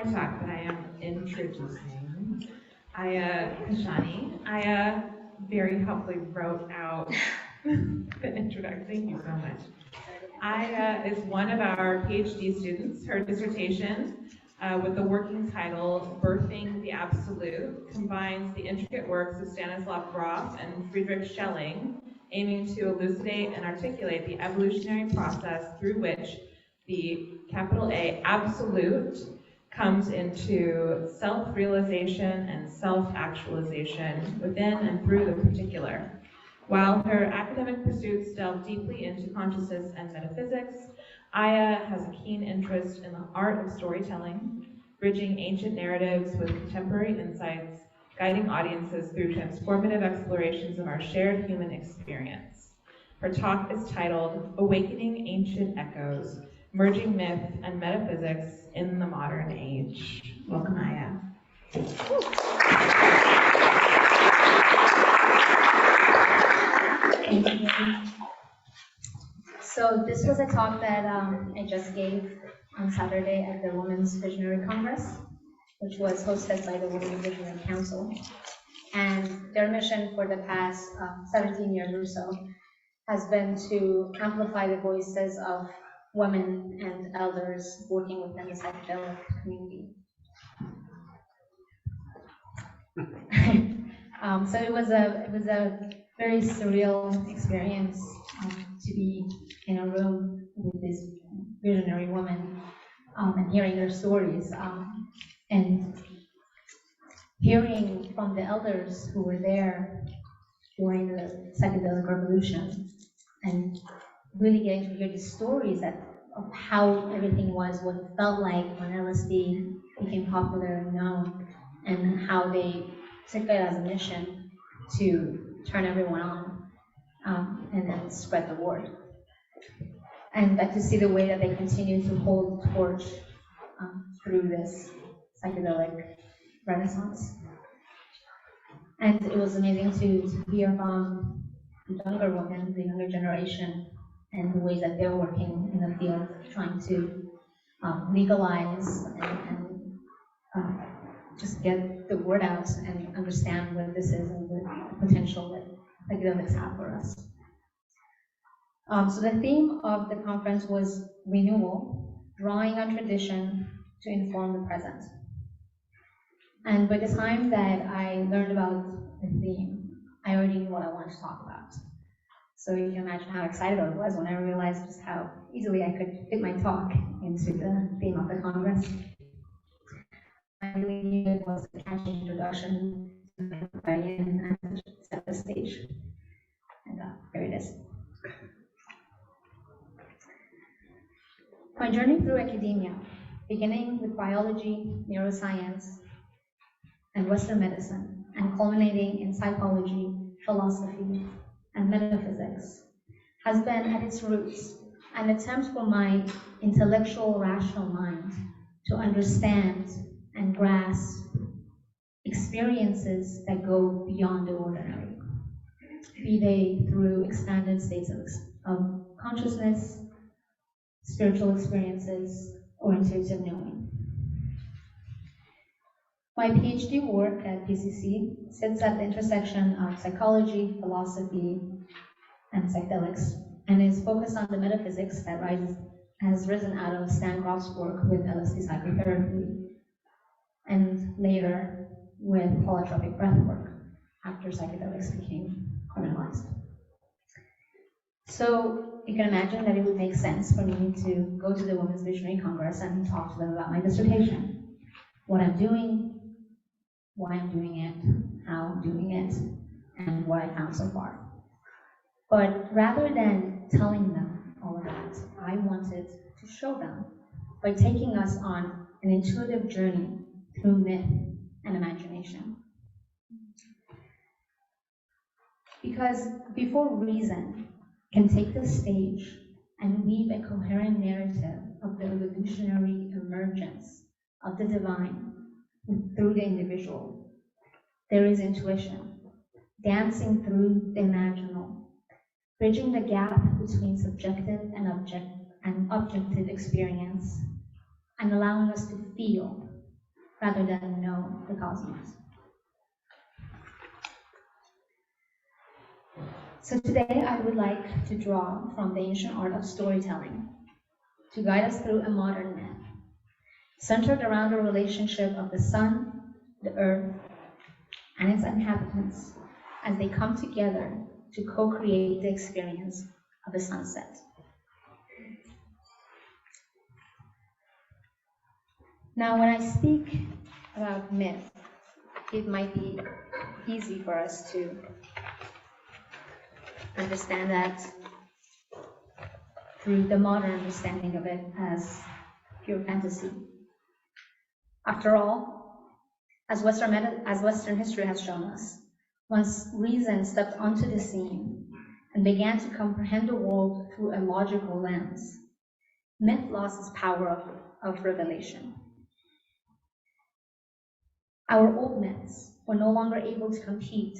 my talk that I am introducing Aya Kashani. Aya very helpfully wrote out the introduction. Thank you so much. Aya is one of our PhD students. Her dissertation, with the working title Birthing the Absolute, combines the intricate works of Stanislav Grof and Friedrich Schelling, aiming to elucidate and articulate the evolutionary process through which the capital A absolute comes into self-realization and self-actualization within and through the particular. While her academic pursuits delve deeply into consciousness and metaphysics, Aya has a keen interest in the art of storytelling, bridging ancient narratives with contemporary insights, guiding audiences through transformative explorations of our shared human experience. Her talk is titled Awakening Ancient Echoes, Merging Myth and Metaphysics in the Modern Age. Welcome, Aya. Thank you. So this was a talk that I just gave on Saturday at the Women's Visionary Congress, which was hosted by the Women's Visionary Council. And their mission for the past 17 years or so has been to amplify the voices of women and elders working within the psychedelic community. So it was a very surreal experience to be in a room with this visionary woman and hearing their stories and hearing from the elders who were there during the psychedelic revolution and really getting to hear the stories of how everything was, what it felt like when LSD became popular and known, and how they took it as a mission to turn everyone on and then spread the word. And to see the way that they continue to hold the torch through this psychedelic renaissance. And it was amazing to hear from the younger women, the younger generation, and the ways that they're working in the field, trying to legalize and just get the word out and understand what this is and the potential that psychedelics have for us. So the theme of the conference was renewal, drawing on tradition to inform the present. And by the time that I learned about the theme, I already knew what I wanted to talk about. So you can imagine how excited I was when I realized just how easily I could fit my talk into the theme of the Congress. I really knew it was a catchy introduction to everybody and set the stage. And there it is. My journey through academia, beginning with biology, neuroscience, and Western medicine, and culminating in psychology, philosophy, and metaphysics, has been at its roots an attempt for my intellectual, rational mind to understand and grasp experiences that go beyond the ordinary, be they through expanded states of consciousness, spiritual experiences, or intuitive knowing. My PhD work at PCC sits at the intersection of psychology, philosophy, and psychedelics, and is focused on the metaphysics that has risen out of Stan Grof's work with LSD psychotherapy, and later with holotropic breathwork after psychedelics became criminalized. So you can imagine that it would make sense for me to go to the Women's Visionary Congress and talk to them about my dissertation, what I'm doing, why I'm doing it, how I'm doing it, and what I found so far. But rather than telling them all of that, I wanted to show them by taking us on an intuitive journey through myth and imagination. Because before reason can take the stage and weave a coherent narrative of the evolutionary emergence of the divine through the individual, there is intuition, dancing through the imaginal, bridging the gap between subjective and objective experience, and allowing us to feel rather than know the cosmos. So today I would like to draw from the ancient art of storytelling to guide us through a modern myth, centered around the relationship of the sun, the earth, and its inhabitants as they come together to co-create the experience of a sunset. Now, when I speak about myth, it might be easy for us to understand that through the modern understanding of it as pure fantasy. After all, as Western history has shown us, once reason stepped onto the scene and began to comprehend the world through a logical lens, myth lost its power of revelation. Our old myths were no longer able to compete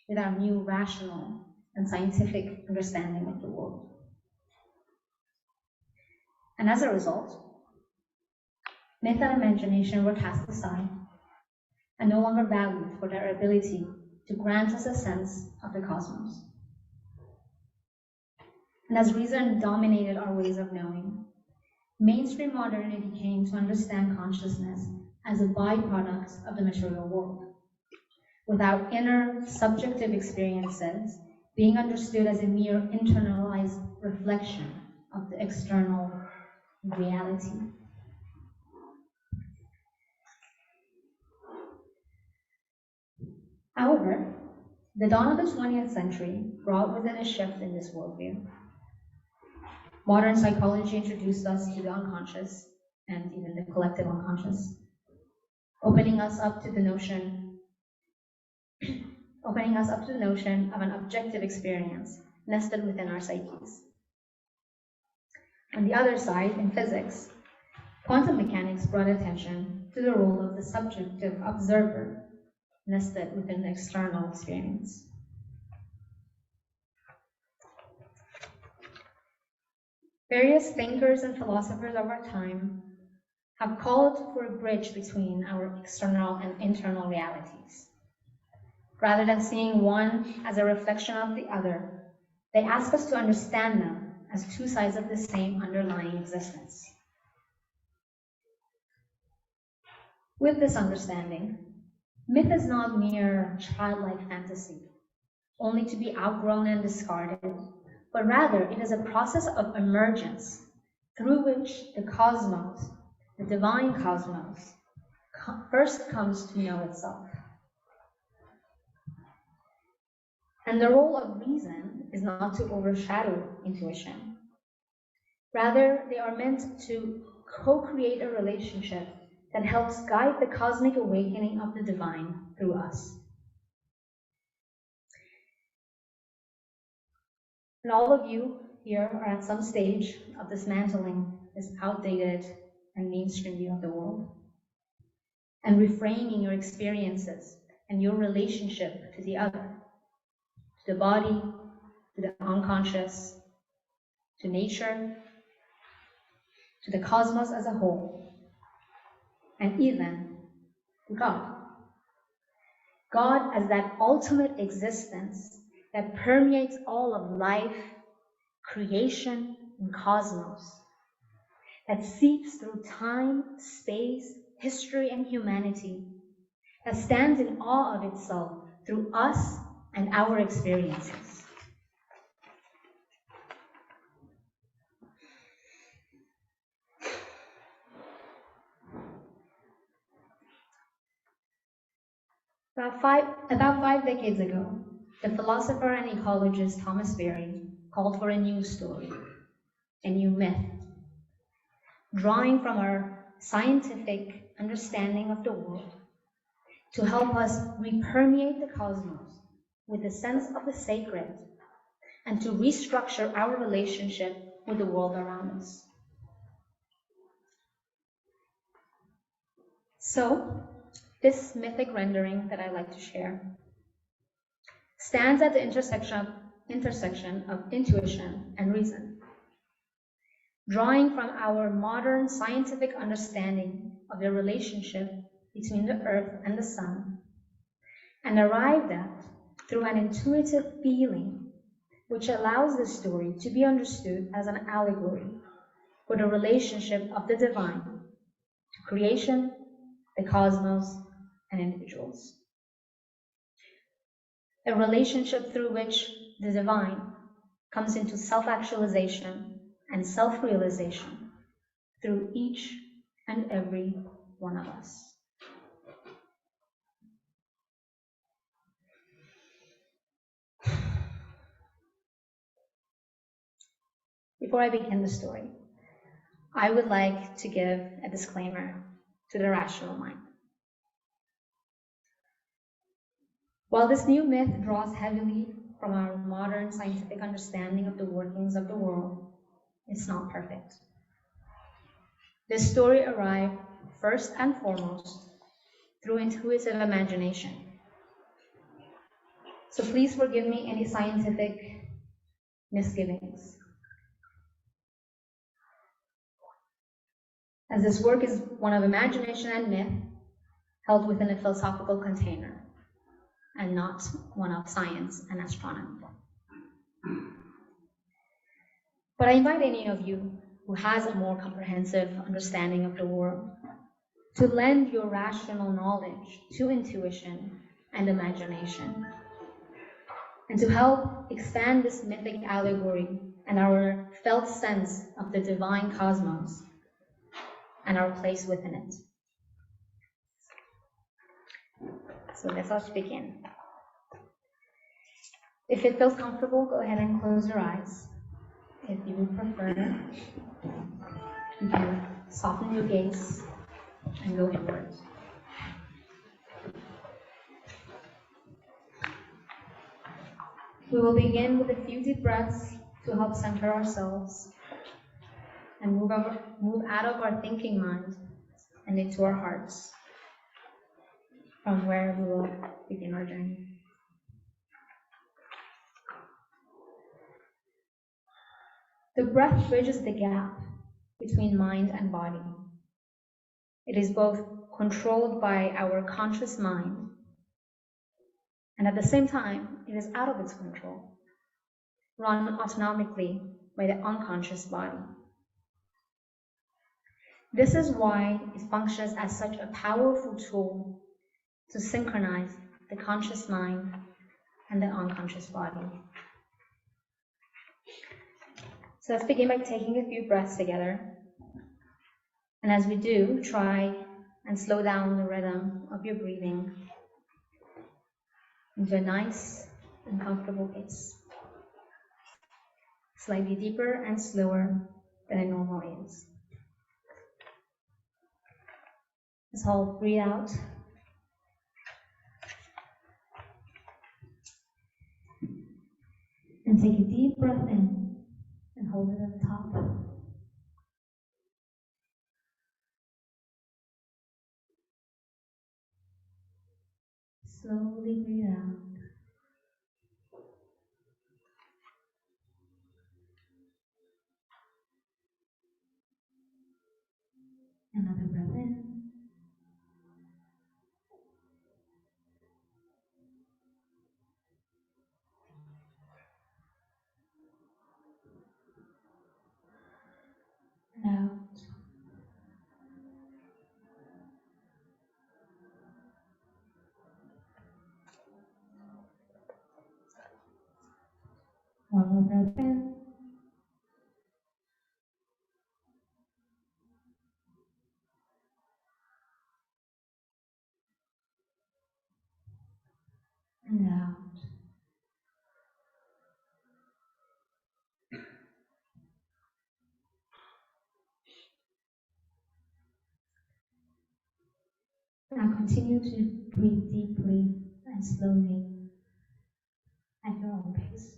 with our new rational and scientific understanding of the world. And as a result, myth and imagination were cast aside and no longer valued for their ability to grant us a sense of the cosmos. And as reason dominated our ways of knowing, mainstream modernity came to understand consciousness as a byproduct of the material world, with our inner subjective experiences being understood as a mere internalized reflection of the external reality. However, the dawn of the 20th century brought with it a shift in this worldview. Modern psychology introduced us to the unconscious and even the collective unconscious, opening us up to the notion of an objective experience nested within our psyches. On the other side, in physics, quantum mechanics brought attention to the role of the subjective observer nested within the external experience. Various thinkers and philosophers of our time have called for a bridge between our external and internal realities. Rather than seeing one as a reflection of the other, they ask us to understand them as two sides of the same underlying existence. With this understanding, myth is not mere childlike fantasy, only to be outgrown and discarded, but rather it is a process of emergence through which the cosmos, the divine cosmos, first comes to know itself. And the role of reason is not to overshadow intuition. Rather, they are meant to co-create a relationship that helps guide the cosmic awakening of the divine through us. And all of you here are at some stage of dismantling this outdated and mainstream view of the world, and reframing your experiences and your relationship to the other, to the body, to the unconscious, to nature, to the cosmos as a whole, and even to God. God as that ultimate existence that permeates all of life, creation, and cosmos, that seeps through time, space, history, and humanity, that stands in awe of itself through us and our experiences. About five decades ago, the philosopher and ecologist Thomas Berry called for a new story, a new myth, drawing from our scientific understanding of the world to help us repermeate the cosmos with a sense of the sacred and to restructure our relationship with the world around us. So, this mythic rendering that I like to share stands at the intersection of intuition and reason, drawing from our modern scientific understanding of the relationship between the earth and the sun, and arrived at through an intuitive feeling which allows the story to be understood as an allegory for the relationship of the divine to creation, the cosmos, and individuals. A relationship through which the divine comes into self-actualization and self-realization through each and every one of us. Before I begin the story, I would like to give a disclaimer to the rational mind. While this new myth draws heavily from our modern scientific understanding of the workings of the world, it's not perfect. This story arrived first and foremost through intuitive imagination. So please forgive me any scientific misgivings. As this work is one of imagination and myth, held within a philosophical container, and not one of science and astronomy. But I invite any of you who has a more comprehensive understanding of the world to lend your rational knowledge to intuition and imagination, and to help expand this mythic allegory and our felt sense of the divine cosmos and our place within it. So let us begin. If it feels comfortable, go ahead and close your eyes. If you would prefer, you can soften your gaze and go inward. We will begin with a few deep breaths to help center ourselves and move out of our thinking mind and into our hearts, from where we will begin our journey. The breath bridges the gap between mind and body. It is both controlled by our conscious mind, and at the same time, it is out of its control, run autonomically by the unconscious body. This is why it functions as such a powerful tool to synchronize the conscious mind and the unconscious body. So let's begin by taking a few breaths together. And as we do, try and slow down the rhythm of your breathing into a nice and comfortable pace. Slightly deeper and slower than it normally is. Let's all breathe out. And take a deep breath in and hold it at the top. Slowly breathe out. Another breath in. And out. One more breath in. And out. Now continue to breathe deeply and slowly at your own pace.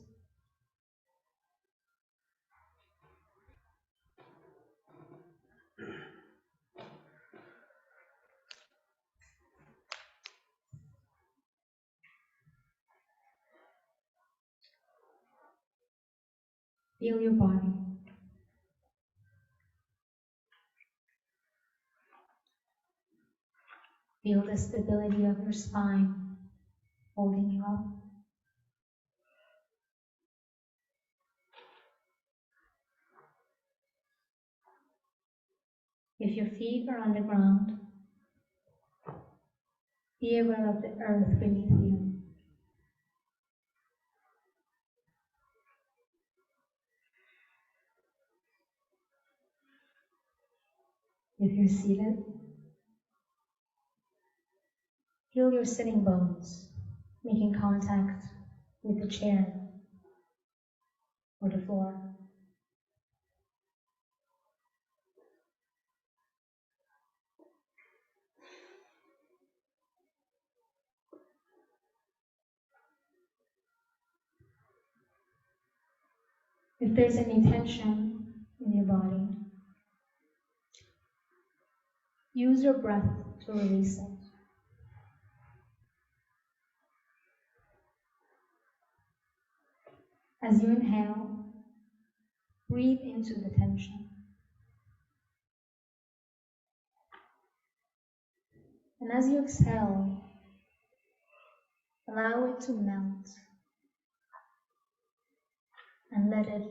Feel your body. Feel the stability of your spine holding you up. If your feet are on the ground, be aware of the earth beneath you. If you're seated, feel your sitting bones making contact with the chair or the floor. If there's any tension in your body, use your breath to release it. As you inhale, breathe into the tension. And as you exhale, allow it to melt and let it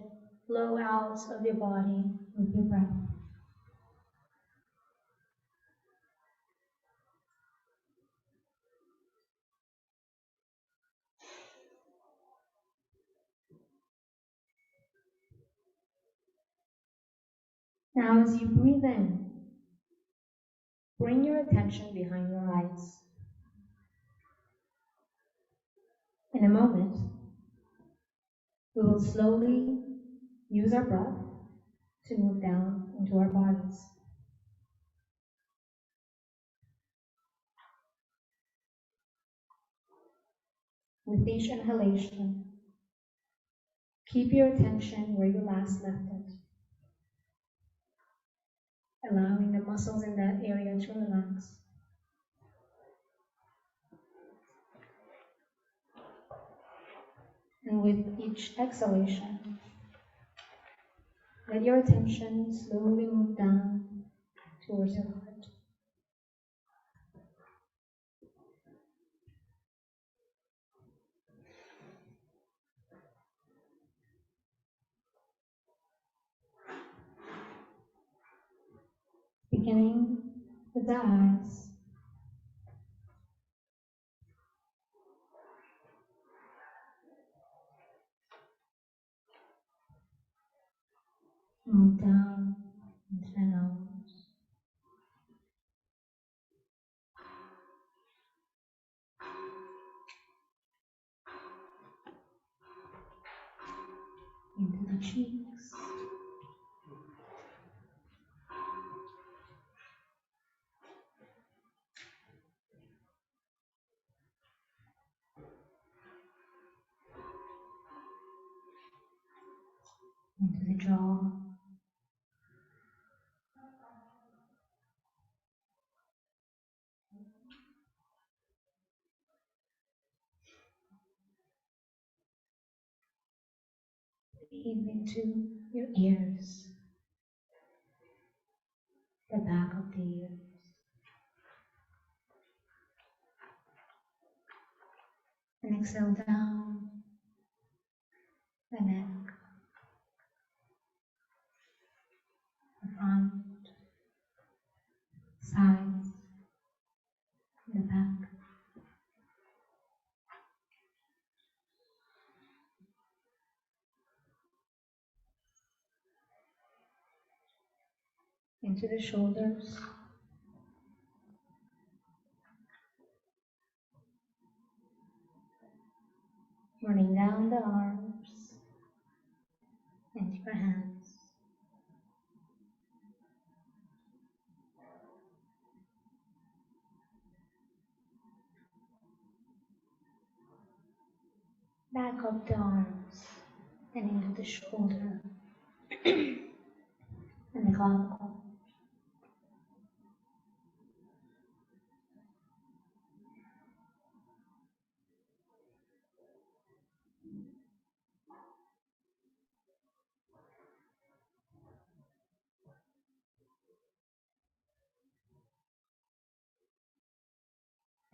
flow out of your body with your breath. Now as you breathe in, bring your attention behind your eyes. In a moment, we will slowly use our breath to move down into our bodies. With each inhalation, keep your attention where you last left it, allowing the muscles in that area to relax. And with each exhalation, let your attention slowly move down towards your heart. Beginning with the eyes. Move down into the nose. Into the cheeks. Into the jaw. Breathe into your ears, the back of the ears. And exhale down the neck, the front, sides, the back. Into the shoulders. Running down the arms into your hands. Back up the arms and into the shoulder and the clavicle.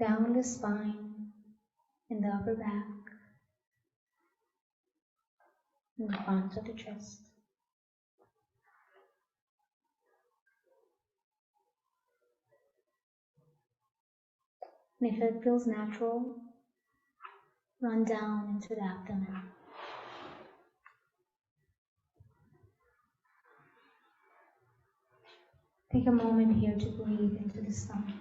down the spine, in the upper back, in the front of the chest. And if it feels natural, run down into the abdomen. Take a moment here to breathe into the stomach.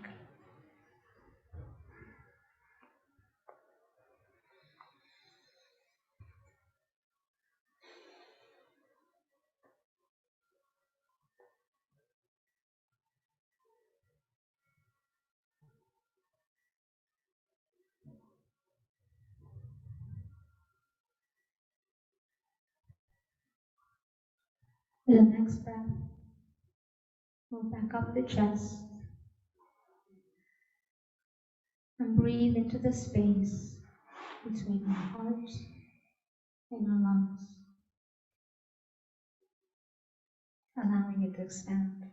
With the next breath, move back up the chest and breathe into the space between your heart and your lungs, allowing it to expand.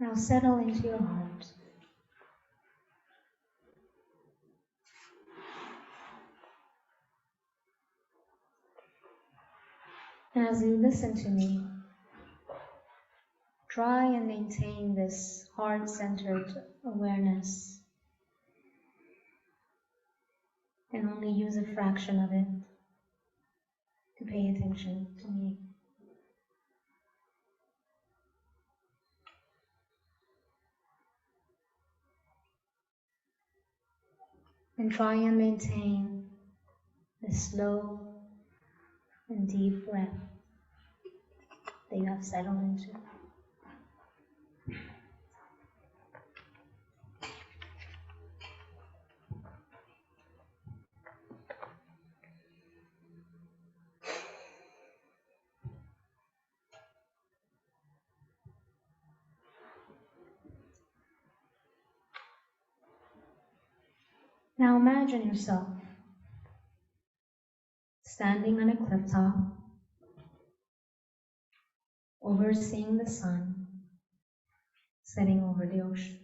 Now settle into your heart. And as you listen to me, try and maintain this heart-centered awareness and only use a fraction of it to pay attention to me. And try and maintain the slow and deep breath that you have settled into. Now imagine yourself standing on a cliff top, overseeing the sun setting over the ocean.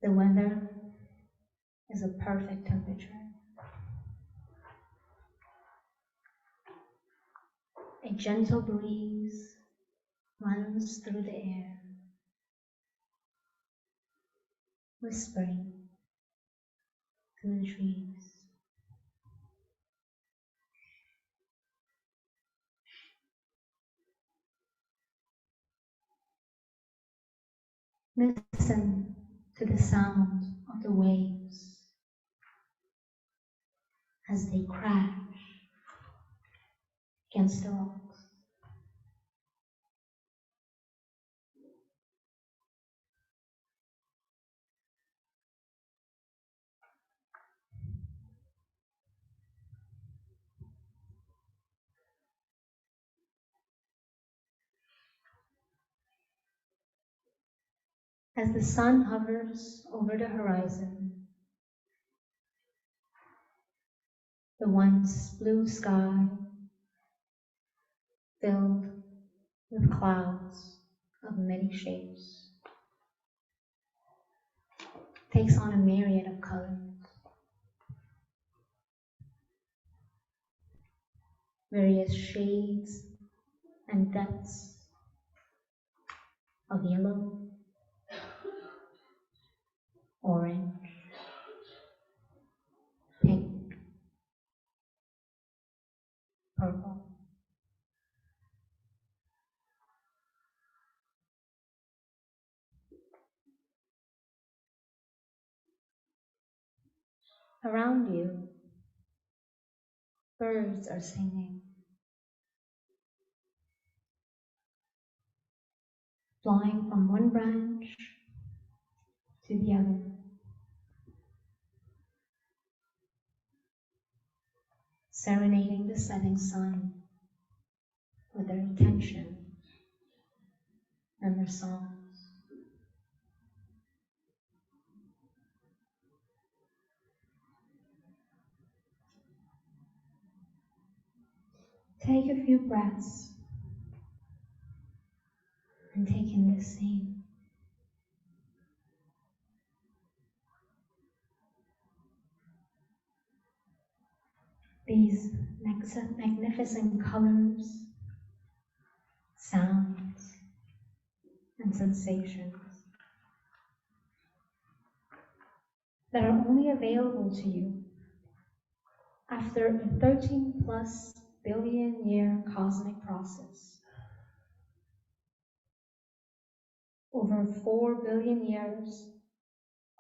The weather is a perfect temperature. A gentle breeze runs through the air, whispering through the trees. Listen to the sound of the waves as they crash against the rocks. As the sun hovers over the horizon, the once blue sky filled with clouds of many shapes takes on a myriad of colors. Various shades and depths of yellow, orange, pink, purple. Around you, Birds are singing, flying from one branch to the other, serenading the setting sun with their attention and their songs. Take a few breaths and take in this scene. These magnificent colors, sounds, and sensations that are only available to you after a 13 plus billion year cosmic process. Over 4 billion years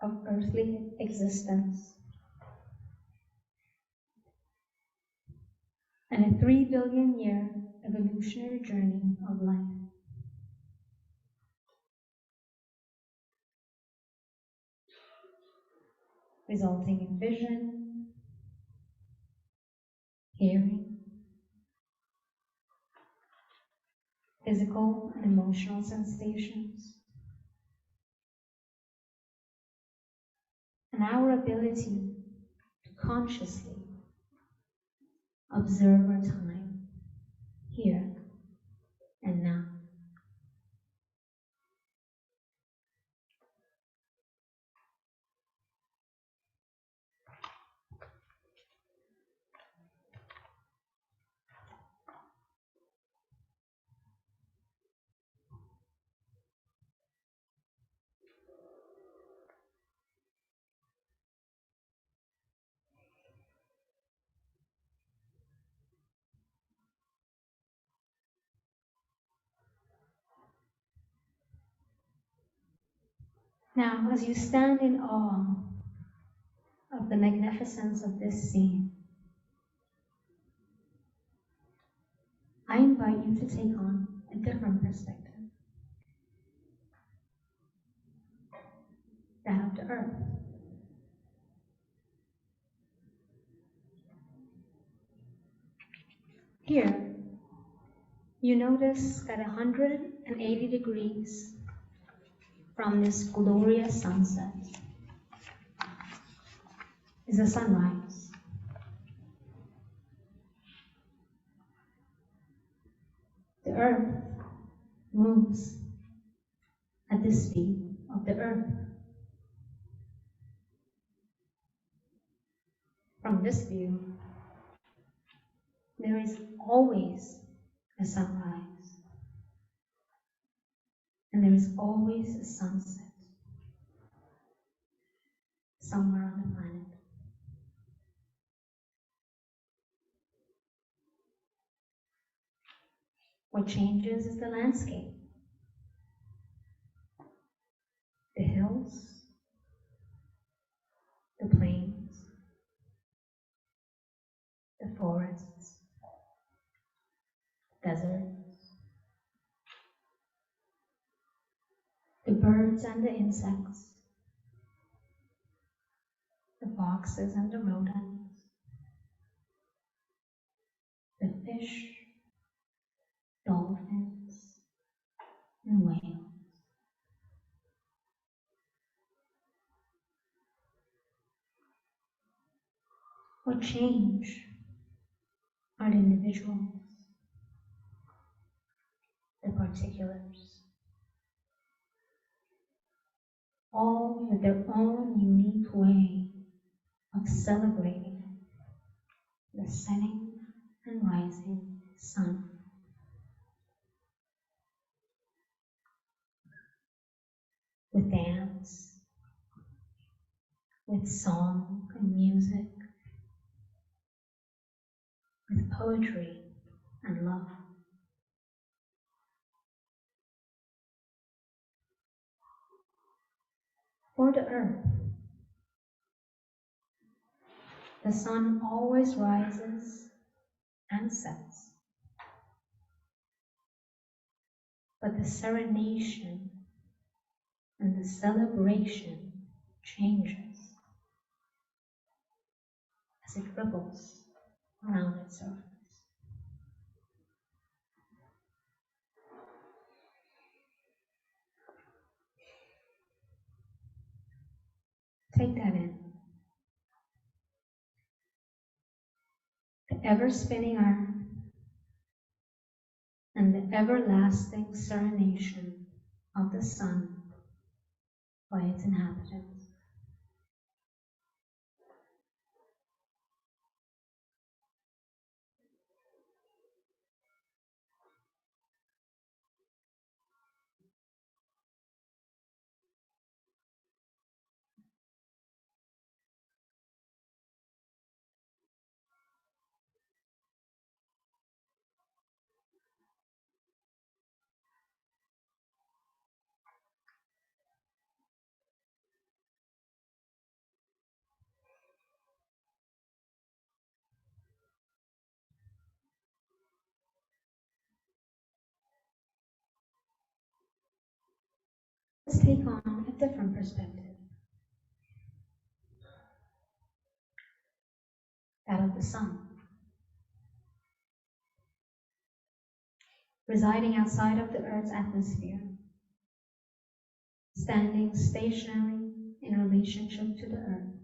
of earthly existence and a 3 billion year evolutionary journey of life. Resulting in vision, hearing, physical and emotional sensations, and our ability to consciously observe our time, here and now. Now, as you stand in awe of the magnificence of this scene, I invite you to take on a different perspective, that of the earth. Here, you notice that 180 degrees from this glorious sunset is a sunrise. The earth moves at the speed of the earth. From this view, there is always a sunrise, and there is always a sunset somewhere on the planet. What changes is the landscape. The hills, the plains, the forests, deserts, the birds and the insects, the foxes and the rodents, the fish, dolphins, and whales. What change are the individuals, the particulars, all with their own unique way of celebrating the setting and rising sun. With dance, with song and music, with poetry and love. For the earth, the sun always rises and sets. But the serenation and the celebration changes as it ripples around its surface. Take that in. The ever-spinning earth and the everlasting serenation of the sun by its inhabitants. Let's take on a different perspective, that of the sun. Residing outside of the Earth's atmosphere, standing stationary in relationship to the Earth.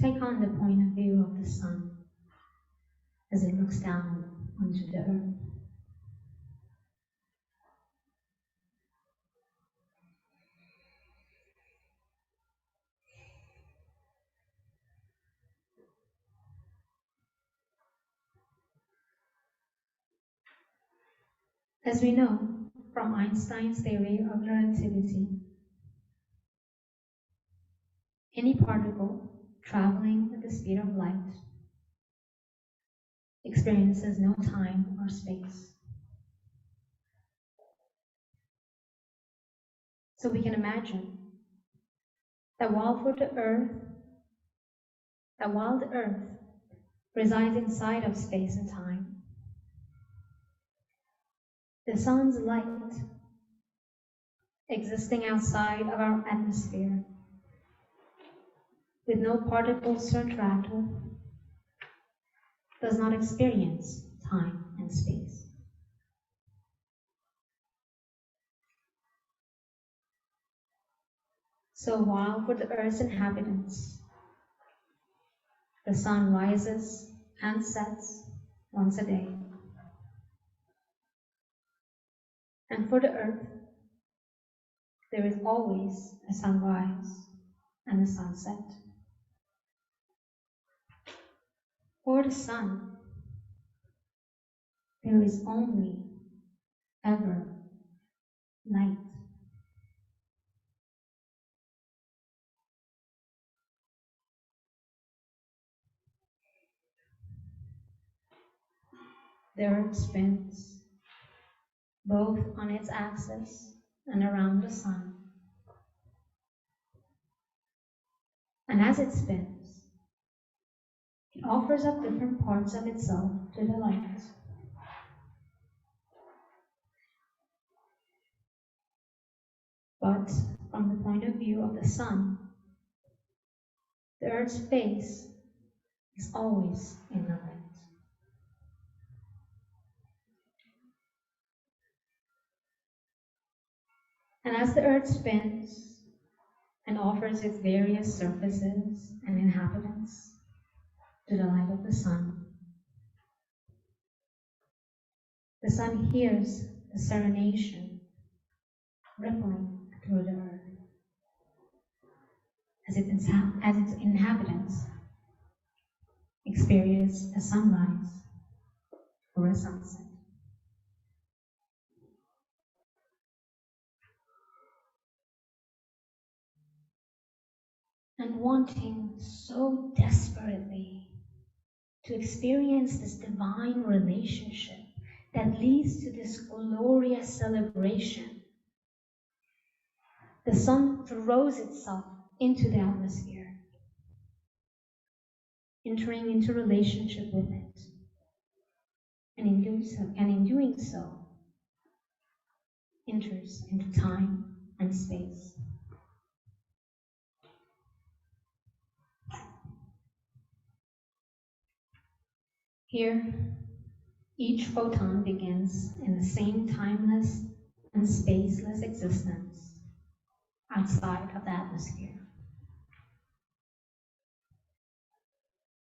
Take on the point of view of the sun as it looks down onto the Earth. As we know from Einstein's theory of relativity, any particle traveling at the speed of light experiences no time or space. So we can imagine that while the Earth resides inside of space and time, the sun's light, existing outside of our atmosphere, with no particles to interact with, does not experience time and space. So while for the Earth's inhabitants, the sun rises and sets once a day, and for the Earth, there is always a sunrise and a sunset. For the sun, there is only ever night. The Earth spins both on its axis and around the sun. And as it spins, it offers up different parts of itself to the light. But from the point of view of the sun, the Earth's face is always in the light. And as the Earth spins and offers its various surfaces and inhabitants to the light of the sun hears the serenation rippling through the Earth as its inhabitants experience a sunrise or a sunset. And wanting so desperately to experience this divine relationship that leads to this glorious celebration, the sun throws itself into the atmosphere entering into relationship with it, and in doing so, enters into time and space. Here, each photon begins in the same timeless and spaceless existence outside of the atmosphere.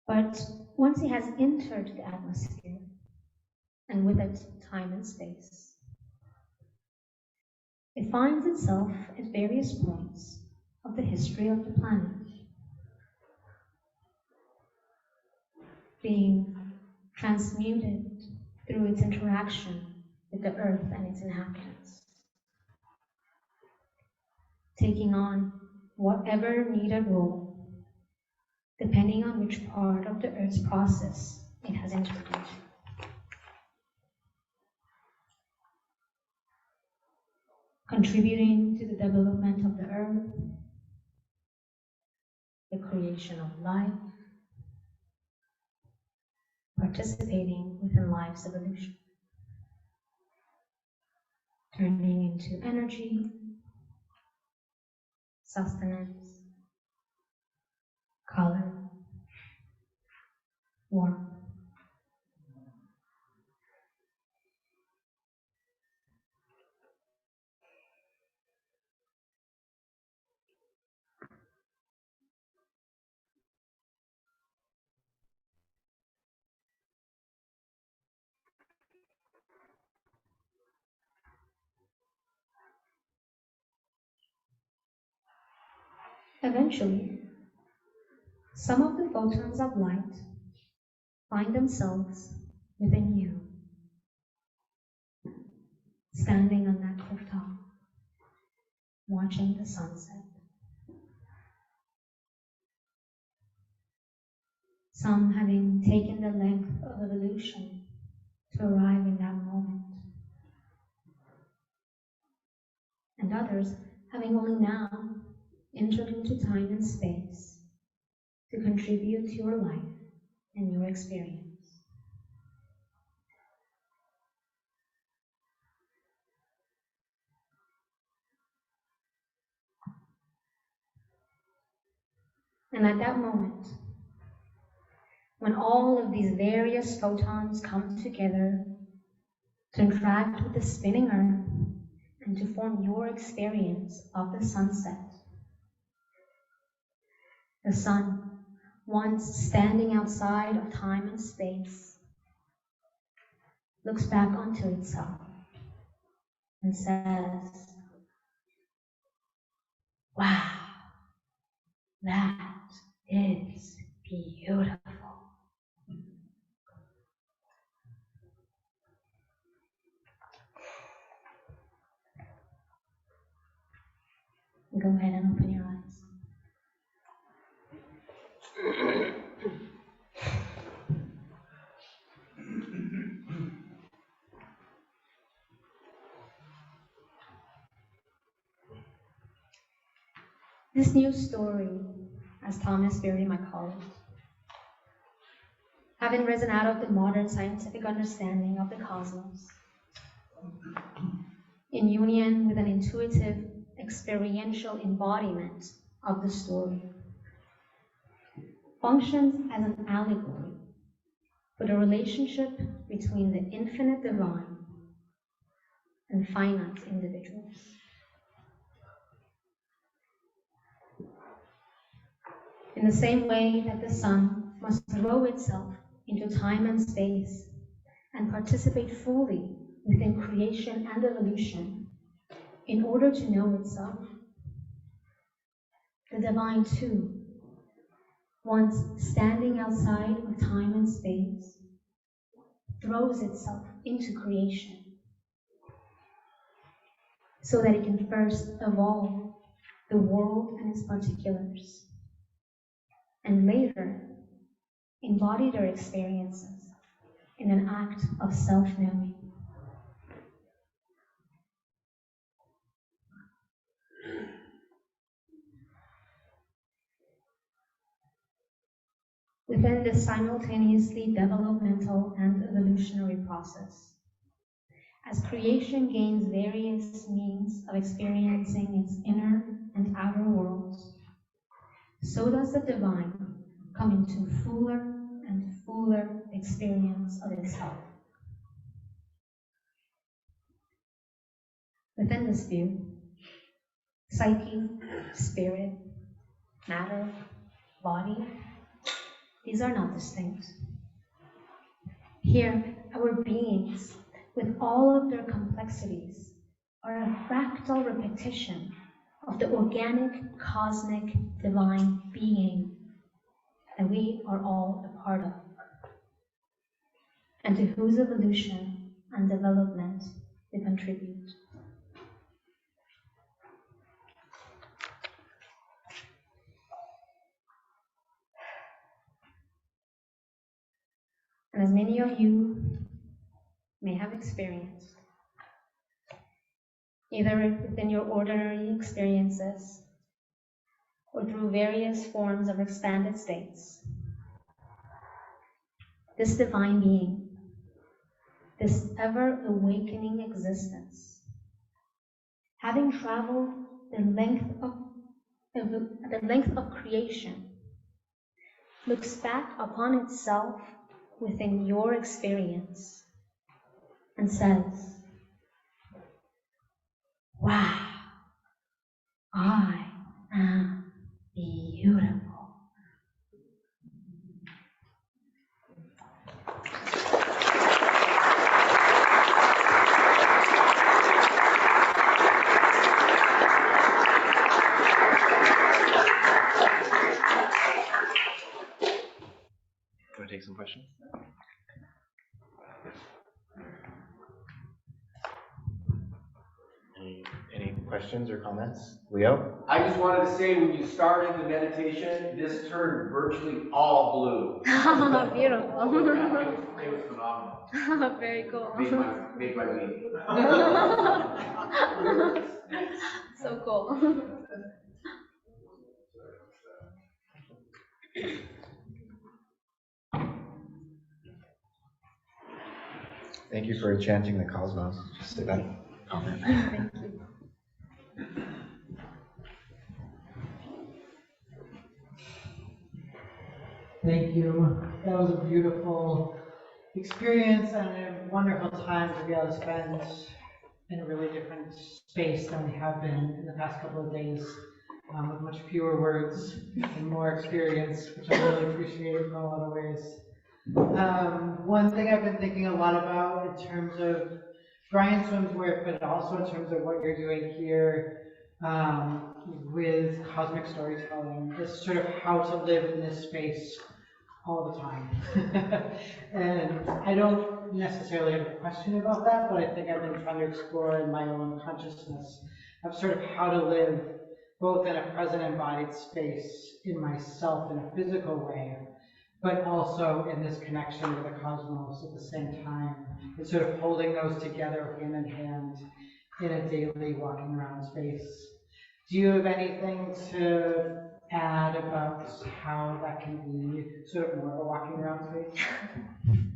But once it has entered the atmosphere, and with it time and space, it finds itself at various points of the history of the planet, being transmuted through its interaction with the earth and its inhabitants, taking on whatever needed role, depending on which part of the earth's process it has entered into. Contributing to the development of the earth, the creation of life, participating within life's evolution, turning into energy, sustenance, color, warmth. Eventually, some of the photons of light find themselves within you, standing on that clifftop, watching the sunset. Some having taken the length of evolution to arrive in that moment, and others having only now entered into time and space to contribute to your life and your experience. And at that moment, when all of these various photons come together to interact with the spinning earth and to form your experience of the sunset, the sun, once standing outside of time and space, looks back onto itself and says, "Wow, that is beautiful." Go ahead and open your eyes. This new story, as Thomas Berry might call it, having risen out of the modern scientific understanding of the cosmos, in union with an intuitive, experiential embodiment of the story, functions as an allegory for the relationship between the infinite divine and finite individuals. In the same way that the sun must throw itself into time and space and participate fully within creation and evolution in order to know itself, the divine too, once standing outside of time and space, throws itself into creation so that it can first evolve the world and its particulars, and later embody their experiences in an act of self-knowing. within this simultaneously developmental and evolutionary process. As creation gains various means of experiencing its inner and outer worlds, so does the divine come into fuller and fuller experience of itself. Within this view, psyche, spirit, matter, body, these are not distinct. Here, our beings, with all of their complexities, are a fractal repetition of the organic, cosmic, divine being that we are all a part of, and to whose evolution and development we contribute. And as many of you may have experienced, either within your ordinary experiences or through various forms of expanded states, this divine being, this ever-awakening existence, having traveled the length of creation, looks back upon itself within your experience and says, "Wow, I am beautiful." Want to take some questions? Any questions or comments? Leo? I just wanted to say, when you started the meditation, this turned virtually all blue. Beautiful. It was phenomenal. Very cool. Made my week. So cool. Thank you for chanting the cosmos. Just say that comment. Thank you. Thank you. That was a beautiful experience and a wonderful time to be able to spend in a really different space than we have been in the past couple of days, with much fewer words and more experience, which I really appreciated in a lot of ways. One thing I've been thinking a lot about in terms of Brian Swim's work, but also in terms of what you're doing here with cosmic storytelling, is sort of how to live in this space all the time. And I don't necessarily have a question about that, but I think I've been trying to explore in my own consciousness of sort of how to live both in a present embodied space in myself in a physical way, but also in this connection with the cosmos at the same time, and sort of holding those together hand in hand in a daily walking around space. Do you have anything to add about how that can be sort of more of a walking around space?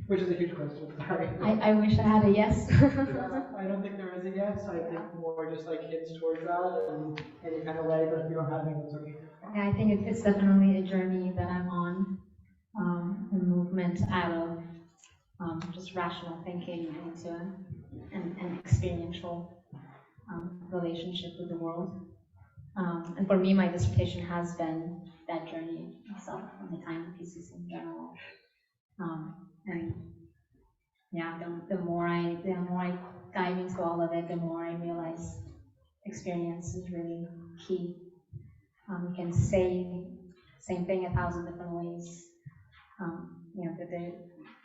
Which is a huge question, sorry. I wish I had a yes. I don't think there is a yes. I think more just like hints towards that and any kind of way, but if you don't have any, it's okay. Yeah, I think it's definitely a journey that I'm on, a movement out of just rational thinking into an experiential relationship with the world. And for me, my dissertation has been that journey itself, and the timepieces in general. And yeah, the more I dive into all of it, the more I realize experience is really key. You can say same thing 1,000 different ways. You know,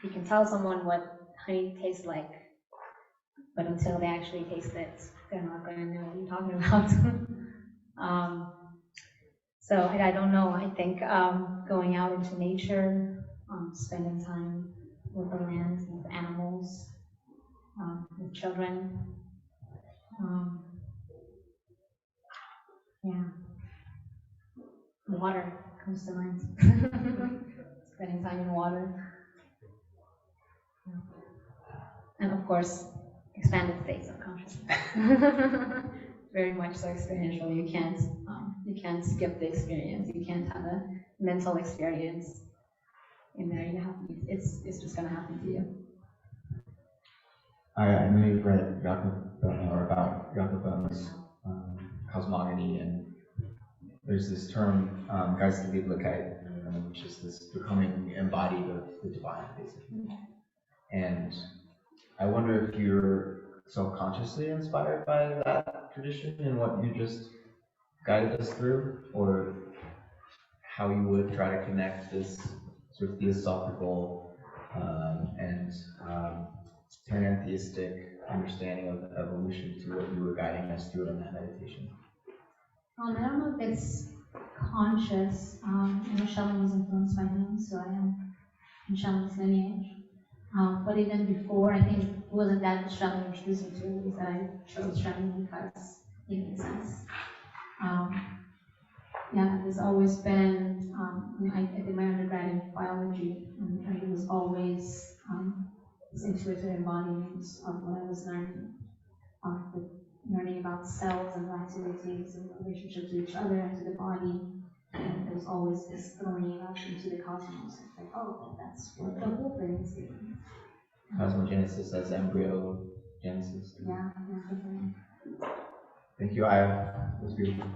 you can tell someone what honey tastes like, but until they actually taste it, they're not going to know what you're talking about. So I don't know. I think going out into nature, spending time with the land, with animals, with children. Yeah. Water comes to mind. spending time in water. And of course, expanded states of consciousness. Very much so experiential. You can't skip the experience. You can't have a mental experience in there. You have it's just gonna happen to you. I know you've read about Jakob Böhme's cosmogony, and there's this term, Geistlichkeit, which is this becoming embodied of the divine, basically. And I wonder if you're self-consciously inspired by that tradition and what you just guided us through, or how you would try to connect this sort of theosophical and pantheistic understanding of evolution to what you were guiding us through in that meditation. I don't know if it's conscious. Schelling was influenced by him, so I am in Schelling's lineage. But even before, I think it wasn't that Schelling introduced me to it, it was that I chose Schelling because it made sense. There's always been, I did my undergrad in biology, and it was always this intuitive embodiment of what I was learning, learning about cells and their activities and relationship to each other and to the body. And there was always this throwing it up into the cosmos. It's like, oh, that's what the whole thing is doing. Cosmogenesis as embryo genesis. Yeah. Thank you, Aya. It was beautiful.